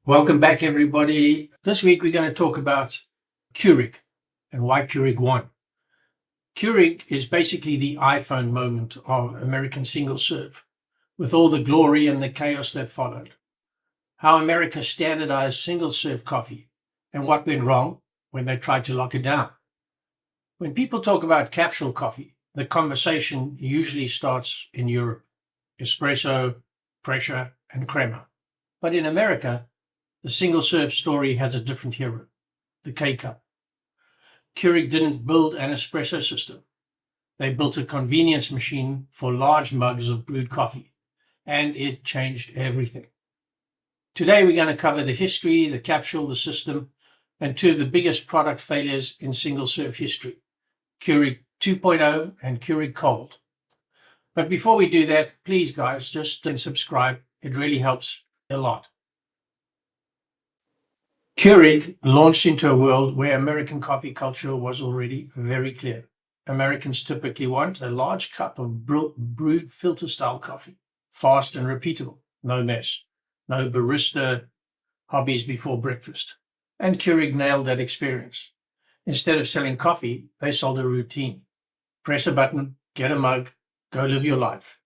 Welcome back, everybody. This week we're going to talk about Keurig and why Keurig won. Keurig is basically the iPhone moment of American single serve, with all the glory and the chaos that followed. How America standardized single serve coffee and what went wrong when they tried to lock it down. When people talk about capsule coffee, the conversation usually starts in Europe: espresso, pressure, and crema. But in America, the single-serve story has a different hero, the K-Cup. Keurig didn't build an espresso system. They built a convenience machine for large mugs of brewed coffee, and it changed everything. Today we're going to cover the history, the capsule, the system, and two of the biggest product failures in single-serve history, Keurig 2.0 and Keurig Cold. But before we do that, please guys, just subscribe. It really helps a lot. Keurig launched into a world where American coffee culture was already very clear. Americans typically want a large cup of brewed filter-style coffee, fast and repeatable, no mess, no barista hobbies before breakfast. And Keurig nailed that experience. Instead of selling coffee, they sold a routine. Press a button, get a mug, go live your life.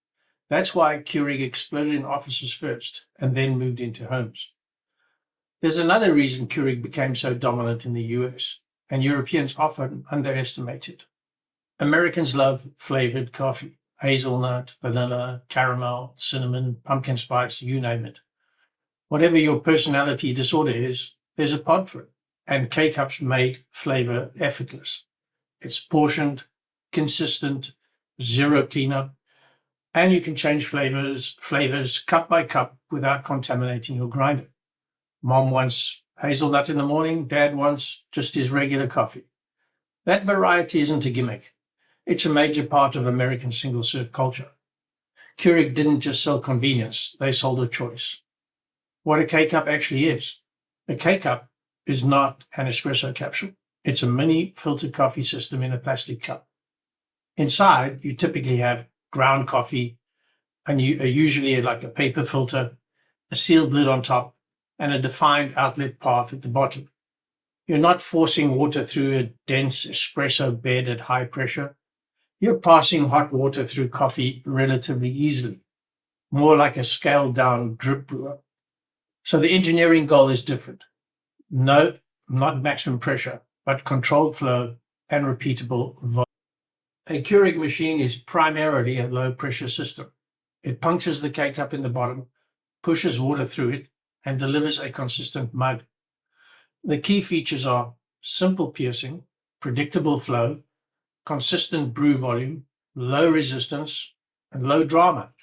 That's why Keurig exploded in offices first and then moved into homes. There's another reason Keurig became so dominant in the US, and Europeans often underestimate it. Americans love flavored coffee: hazelnut, vanilla, caramel, cinnamon, pumpkin spice, you name it. Whatever your personality disorder is, there's a pod for it, and K-Cups made flavor effortless. It's portioned, consistent, zero cleanup, and you can change flavors cup by cup without contaminating your grinder. Mom wants hazelnut in the morning, Dad wants just his regular coffee. That variety isn't a gimmick. It's a major part of American single-serve culture. Keurig didn't just sell convenience, they sold a choice. What a K-Cup actually is. A K-Cup is not an espresso capsule. It's a mini filtered coffee system in a plastic cup. Inside, you typically have ground coffee, and usually like a paper filter, a sealed lid on top, and a defined outlet path at the bottom. You're not forcing water through a dense espresso bed at high pressure. You're passing hot water through coffee relatively easily, more like a scaled-down drip brewer. So the engineering goal is different. No, not maximum pressure, but controlled flow and repeatable volume. A Keurig machine is primarily a low-pressure system. It punctures the K-Cup in the bottom, pushes water through it, and delivers a consistent mug. The key features are simple piercing, predictable flow, consistent brew volume, low resistance, and low drama.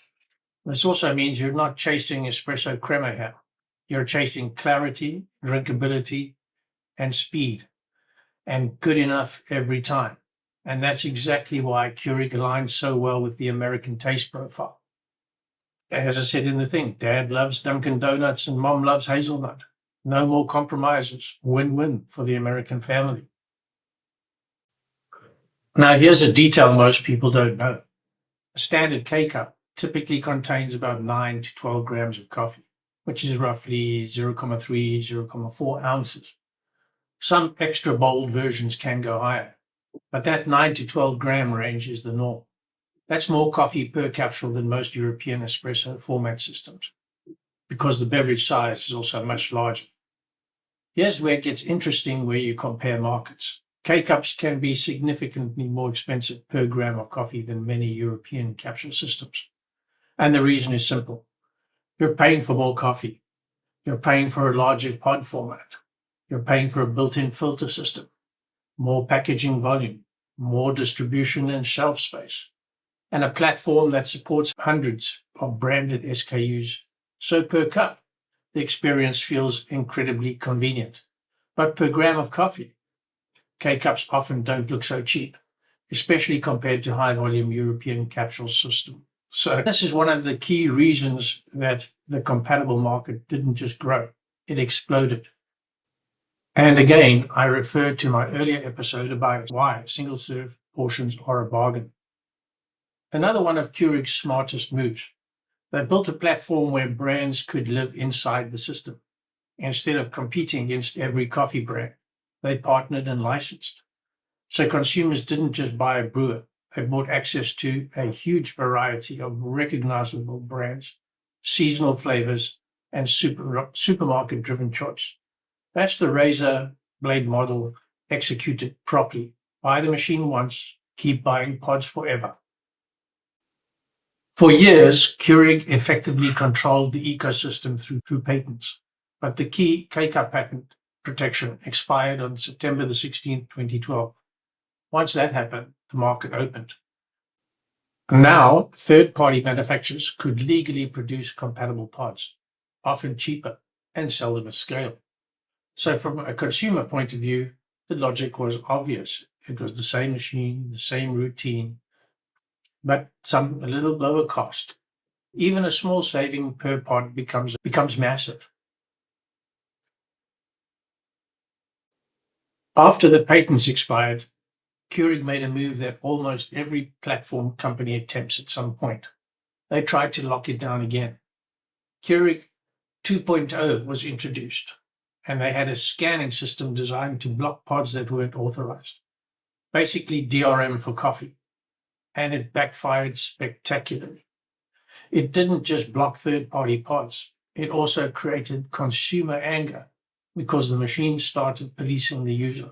This also means you're not chasing espresso crema here. You're chasing clarity, drinkability, and speed, and good enough every time. And that's exactly why Keurig aligns so well with the American taste profile. As I said in the thing, Dad loves Dunkin' Donuts and Mom loves hazelnut. No more compromises. Win-win for the American family. Now, here's a detail most people don't know. A standard K-Cup typically contains about 9 to 12 grams of coffee, which is roughly 0.3, 0.4 ounces. Some extra bold versions can go higher, but that 9 to 12 gram range is the norm. That's more coffee per capsule than most European espresso format systems, because the beverage size is also much larger. Here's where it gets interesting where you compare markets. K-Cups can be significantly more expensive per gram of coffee than many European capsule systems. And the reason is simple. You're paying for more coffee. You're paying for a larger pod format. You're paying for a built-in filter system, more packaging volume, more distribution and shelf space, and a platform that supports hundreds of branded SKUs. So per cup, the experience feels incredibly convenient. But per gram of coffee, K-Cups often don't look so cheap, especially compared to high-volume European capsule system. So this is one of the key reasons that the compatible market didn't just grow, it exploded. And again, I referred to my earlier episode about why single-serve portions are a bargain. Another one of Keurig's smartest moves. They built a platform where brands could live inside the system. Instead of competing against every coffee brand, they partnered and licensed. So consumers didn't just buy a brewer, they bought access to a huge variety of recognizable brands, seasonal flavors, and supermarket-driven choice. That's the razor blade model executed properly. Buy the machine once, keep buying pods forever. For years, Keurig effectively controlled the ecosystem through patents, but the key K-Cup patent protection expired on September the 16th, 2012. Once that happened, the market opened. Now, third-party manufacturers could legally produce compatible pods, often cheaper, and sell them at scale. So from a consumer point of view, the logic was obvious. It was the same machine, the same routine, but a little lower cost. Even a small saving per pod becomes massive. After the patents expired, Keurig made a move that almost every platform company attempts at some point. They tried to lock it down again. Keurig 2.0 was introduced, and they had a scanning system designed to block pods that weren't authorized. Basically DRM for coffee. And it backfired spectacularly. It didn't just block third-party pods, it also created consumer anger because the machine started policing the user.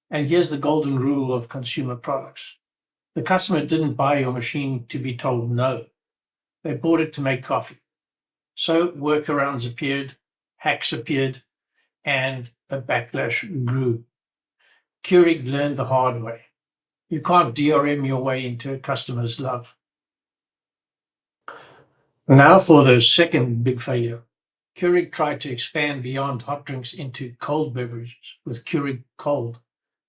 And here's the golden rule of consumer products. The customer didn't buy your machine to be told no. They bought it to make coffee. So workarounds appeared, hacks appeared, and a backlash grew. Keurig learned the hard way. You can't DRM your way into a customer's love. Now for the second big failure. Keurig tried to expand beyond hot drinks into cold beverages with Keurig Cold.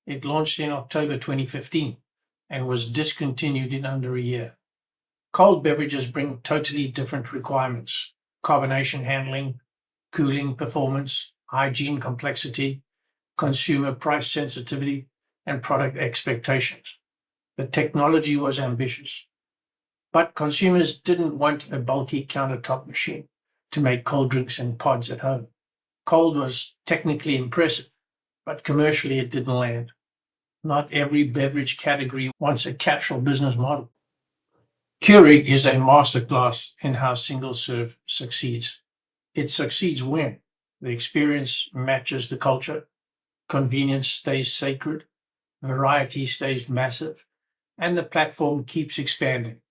It launched in October 2015 and was discontinued in under a year. Cold beverages bring totally different requirements: carbonation handling, cooling performance, hygiene complexity, consumer price sensitivity, and product expectations. The technology was ambitious, but consumers didn't want a bulky countertop machine to make cold drinks and pods at home. Cold was technically impressive, but commercially it didn't land. Not every beverage category wants a capsule business model. Keurig is a masterclass in how single serve succeeds. It succeeds when the experience matches the culture, convenience stays sacred, variety stays massive, and the platform keeps expanding.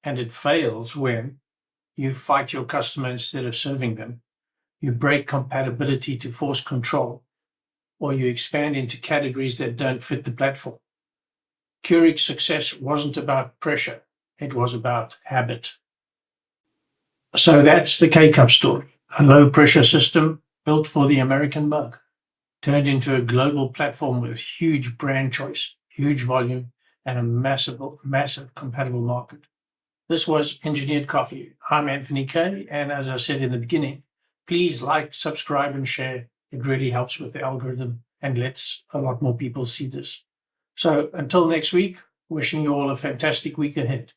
And it fails when you fight your customer instead of serving them, you break compatibility to force control, or you expand into categories that don't fit the platform. Keurig's success wasn't about pressure, it was about habit. So that's the K-Cup story, a low-pressure system built for the American mug, turned into a global platform with huge brand choice, huge volume, and a massive compatible market. This was Engineered Coffee. I'm Anthony Kay, and as I said in the beginning, please like, subscribe, and share. It really helps with the algorithm and lets a lot more people see this. So until next week, wishing you all a fantastic week ahead.